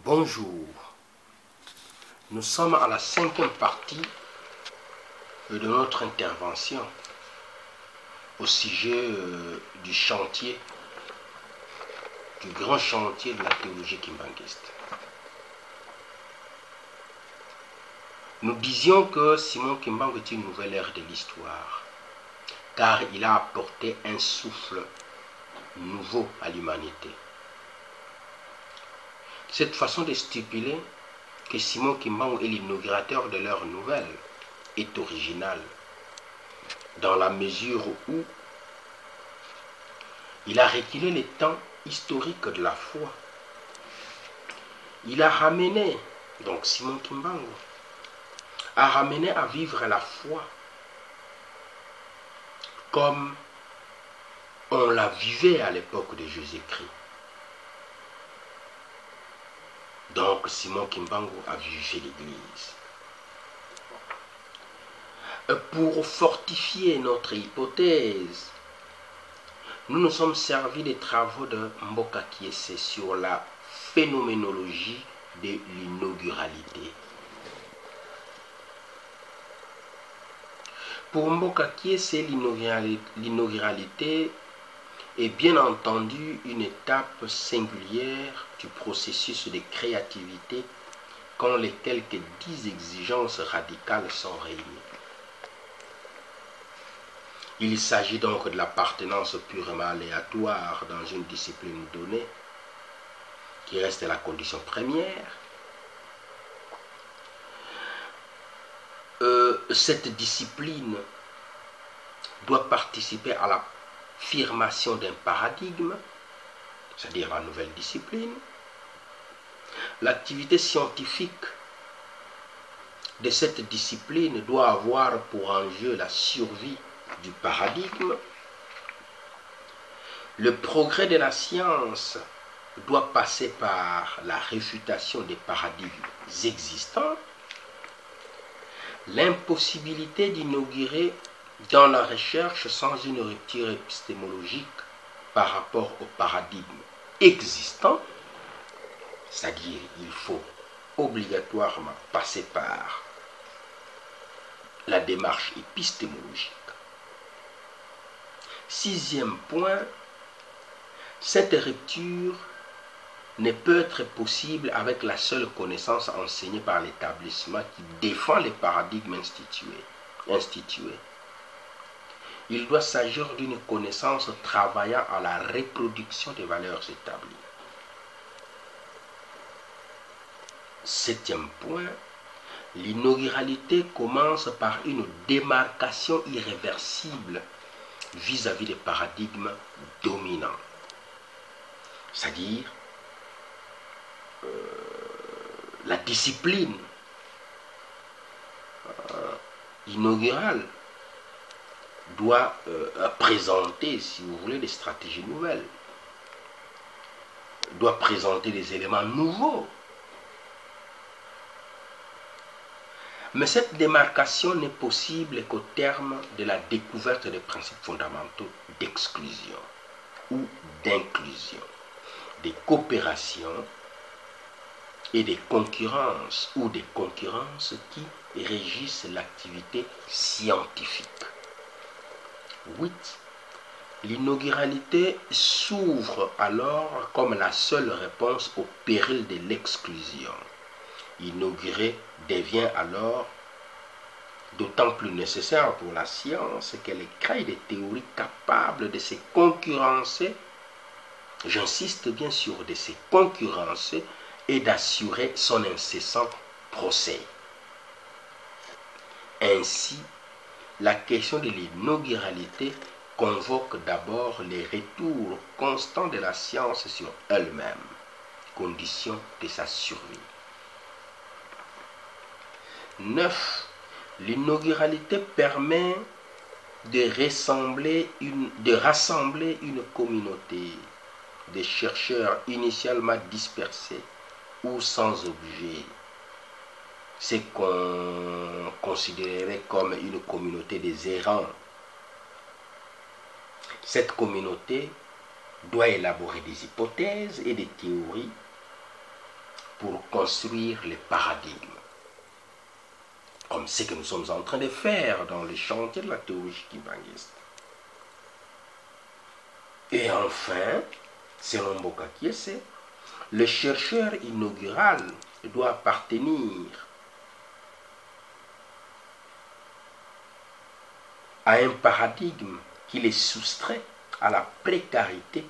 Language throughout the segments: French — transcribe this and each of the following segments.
Bonjour, nous sommes à la 5e partie de notre intervention au sujet du chantier, du grand chantier de la théologie kimbanguiste. Nous disions que Simon Kimbangu est une nouvelle ère de l'histoire, car il a apporté un souffle nouveau à l'humanité. Cette façon de stipuler que Simon Kimbangu est l'inaugurateur de l'ère nouvelle est originale, dans la mesure où il a reculé les temps historiques de la foi. Il a ramené, donc Simon Kimbangu, a ramené à vivre la foi comme on la vivait à l'époque de Jésus-Christ. Donc Simon Kimbangu a vivifié l'Église. Pour fortifier notre hypothèse, nous nous sommes servis des travaux de Mboka Kiese sur la phénoménologie de l'inauguralité. Pour Mboka Kiese, l'inauguralité est bien entendu une étape singulière du processus de créativité quand les quelques 10 exigences radicales sont réunies. Il s'agit donc de l'appartenance purement aléatoire dans une discipline donnée, qui reste la condition première. Cette discipline doit participer à l'affirmation d'un paradigme, c'est-à-dire la nouvelle discipline. L'activité scientifique de cette discipline doit avoir pour enjeu la survie du paradigme. Le progrès de la science doit passer par la réfutation des paradigmes existants. L'impossibilité d'inaugurer dans la recherche sans une rupture épistémologique par rapport au paradigme existant, c'est-à-dire il faut obligatoirement passer par la démarche épistémologique. 6e point, cette rupture ne peut être possible avec la seule connaissance enseignée par l'établissement qui défend les paradigmes institués. Il doit s'agir d'une connaissance travaillant à la reproduction des valeurs établies. 7e point, l'inauguralité commence par une démarcation irréversible vis-à-vis des paradigmes dominants. C'est-à-dire, la discipline inaugurale doit présenter, si vous voulez, des stratégies nouvelles, doit présenter des éléments nouveaux. Mais cette démarcation n'est possible qu'au terme de la découverte des principes fondamentaux d'exclusion ou d'inclusion, des coopérations et des concurrences ou des concurrences qui régissent l'activité scientifique. 8. L'inauguralité s'ouvre alors comme la seule réponse au péril de l'exclusion. Inaugurer devient alors d'autant plus nécessaire pour la science qu'elle crée des théories capables de se concurrencer, j'insiste bien sûr, de se concurrencer et d'assurer son incessant procès. Ainsi, la question de l'inauguralité convoque d'abord les retours constants de la science sur elle-même, condition de sa survie. 9. L'inauguralité permet de rassembler une communauté de chercheurs initialement dispersés ou sans objet. C'est qu'on considérerait comme une communauté des errants. Cette communauté doit élaborer des hypothèses et des théories pour construire les paradigmes, comme ce que nous sommes en train de faire dans les chantiers de la théologie kimbanguiste. Et enfin, selon Mboka Kiese, le chercheur inaugural doit appartenir à un paradigme qui les soustrait à la précarité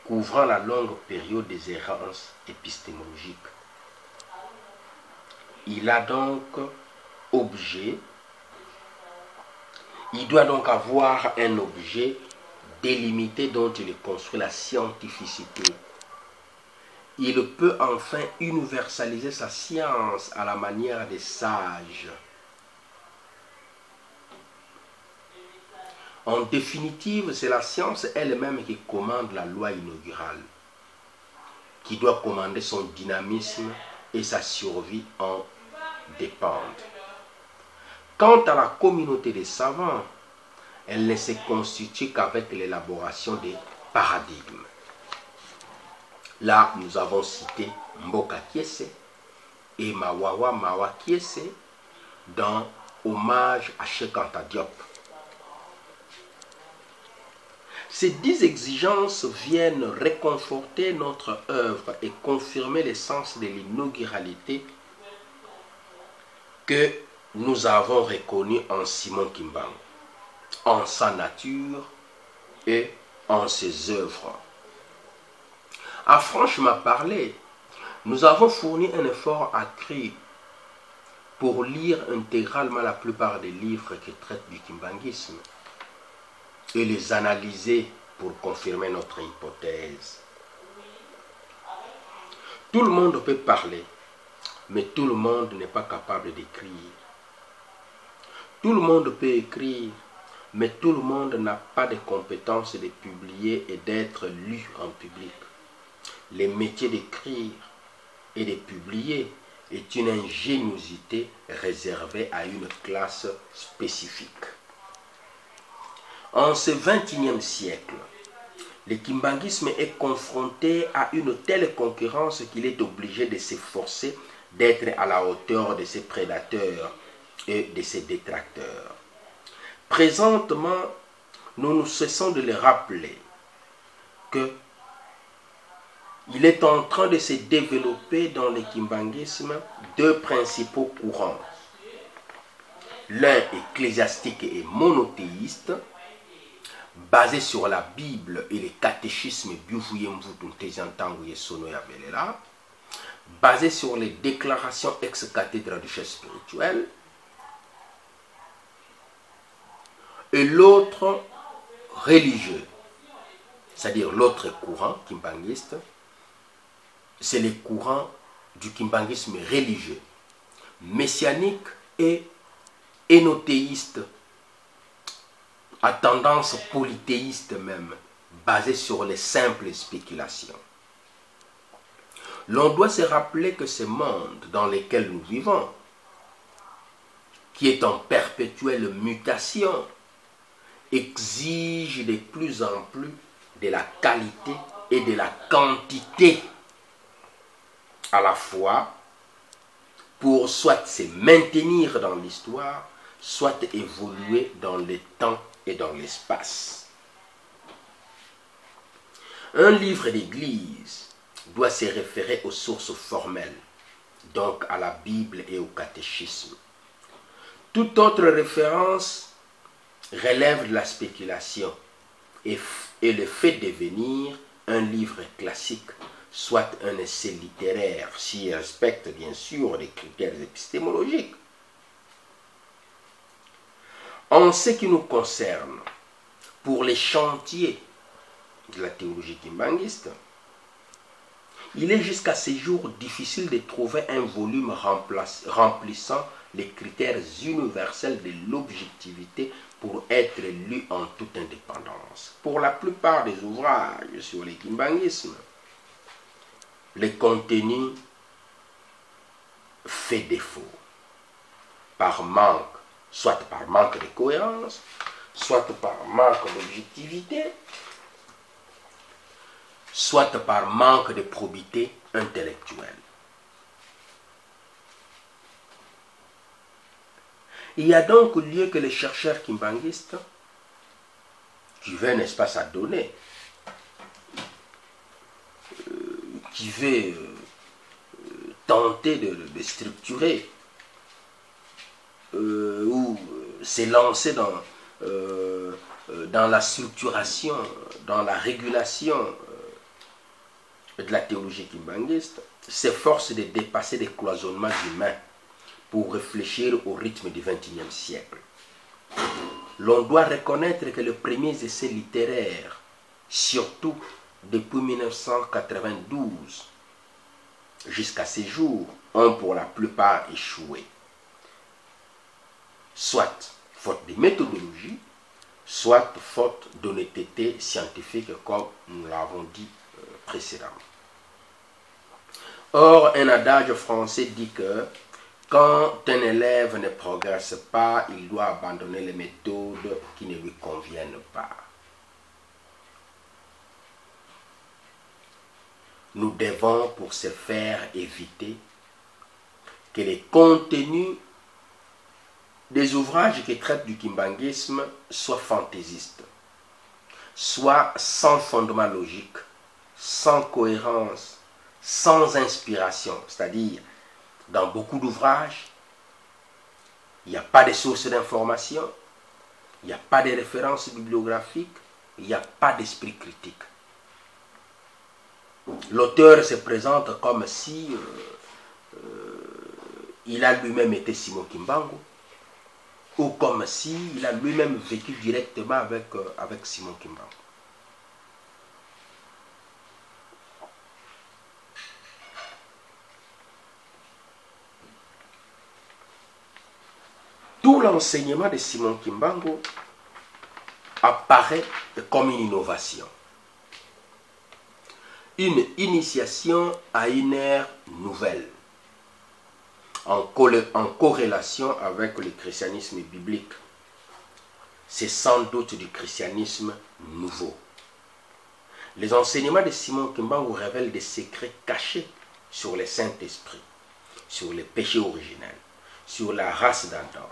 couvrant la longue période des errances épistémologiques. Il a donc objet, il doit donc avoir un objet délimité dont il construit la scientificité. Il peut enfin universaliser sa science à la manière des sages. En définitive, c'est la science elle-même qui commande la loi inaugurale, qui doit commander son dynamisme et sa survie en dépendent. Quant à la communauté des savants, elle ne se constitue qu'avec l'élaboration des paradigmes. Là, nous avons cité Mboka Kiese et Mawawa Mawa Kiese dans Hommage à Cheikh Anta Diop. Ces 10 exigences viennent réconforter notre œuvre et confirmer l'essence de l'inauguralité que nous avons reconnue en Simon Kimbangu, en sa nature et en ses œuvres. À franchement parler, nous avons fourni un effort accru pour lire intégralement la plupart des livres qui traitent du kimbanguisme et les analyser pour confirmer notre hypothèse. Tout le monde peut parler, mais tout le monde n'est pas capable d'écrire. Tout le monde peut écrire, mais tout le monde n'a pas de compétences de publier et d'être lu en public. Le métier d'écrire et de publier est une ingéniosité réservée à une classe spécifique. En ce XXIe siècle, le kimbanguisme est confronté à une telle concurrence qu'il est obligé de s'efforcer d'être à la hauteur de ses prédateurs et de ses détracteurs. Présentement, nous nous cessons de le rappeler que il est en train de se développer dans le kimbanguisme 2 principaux courants. L'un ecclésiastique et monothéiste, basé sur la Bible et les catéchismes basé sur les déclarations ex-cathedra du chef spirituel, et l'autre religieux, c'est-à-dire l'autre courant kimbanguiste, c'est le courant du kimbanguisme religieux, messianique et énothéiste, à tendance polythéiste même, basé sur les simples spéculations. L'on doit se rappeler que ce monde dans lequel nous vivons, qui est en perpétuelle mutation, exige de plus en plus de la qualité et de la quantité à la fois pour soit se maintenir dans l'histoire, soit évoluer dans le temps et dans l'espace. Un livre d'église doit se référer aux sources formelles, donc à la Bible et au catéchisme. Toute autre référence relève de la spéculation et le fait devenir un livre classique, soit un essai littéraire, s'il respecte bien sûr les critères épistémologiques. En ce qui nous concerne, pour les chantiers de la théologie kimbanguiste, il est jusqu'à ce jour difficile de trouver un volume remplissant les critères universels de l'objectivité pour être lu en toute indépendance. Pour la plupart des ouvrages sur le kimbanguisme, le contenu fait défaut, par manque, soit par manque de cohérence, soit par manque d'objectivité, soit par manque de probité intellectuelle. Il y a donc lieu que les chercheurs kimbanguistes, qui veulent, n'est-ce pas, s'adonner, qui veulent tenter de structurer ou s'élancer dans la structuration, dans la régulation de la théologie kimbanguiste, s'efforce de dépasser les cloisonnements humains pour réfléchir au rythme du XXIe siècle. L'on doit reconnaître que les premiers essais littéraires, surtout depuis 1992 jusqu'à ces jours, ont pour la plupart échoué. Soit faute de méthodologie, soit faute d'honnêteté scientifique, comme nous l'avons dit précédemment. Or, un adage français dit que quand un élève ne progresse pas, il doit abandonner les méthodes qui ne lui conviennent pas. Nous devons pour ce faire éviter que les contenus des ouvrages qui traitent du kimbanguisme soient fantaisistes, soient sans fondement logique, sans cohérence, sans inspiration. C'est-à-dire, dans beaucoup d'ouvrages, il n'y a pas de sources d'information, il n'y a pas de références bibliographiques, il n'y a pas d'esprit critique. L'auteur se présente comme si il a lui-même été Simon Kimbangu, ou comme si il a lui-même vécu directement avec Simon Kimbangu. Tout l'enseignement de Simon Kimbangu apparaît comme une innovation, une initiation à une ère nouvelle, en corrélation avec le christianisme biblique. C'est sans doute du christianisme nouveau. Les enseignements de Simon Kimbangu révèlent des secrets cachés sur le Saint-Esprit, sur le péché originel, sur la race d'Adam,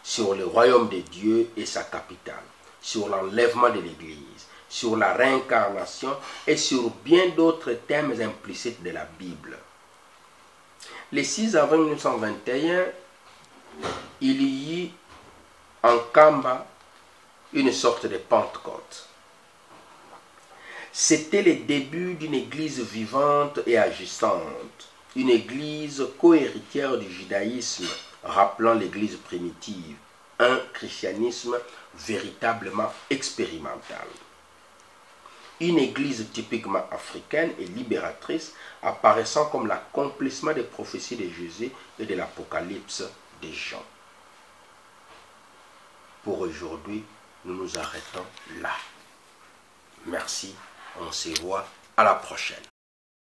sur le royaume de Dieu et sa capitale, sur l'enlèvement de l'Église, sur la réincarnation et sur bien d'autres thèmes implicites de la Bible. Le 6 avril 1921, il y eut en Kamba une sorte de Pentecôte. C'était le début d'une église vivante et agissante, une église cohéritière du judaïsme, rappelant l'église primitive, un christianisme véritablement expérimental. Une église typiquement africaine et libératrice, apparaissant comme l'accomplissement des prophéties de Jésus et de l'Apocalypse de Jean. Pour aujourd'hui, nous nous arrêtons là. Merci, on se voit à la prochaine.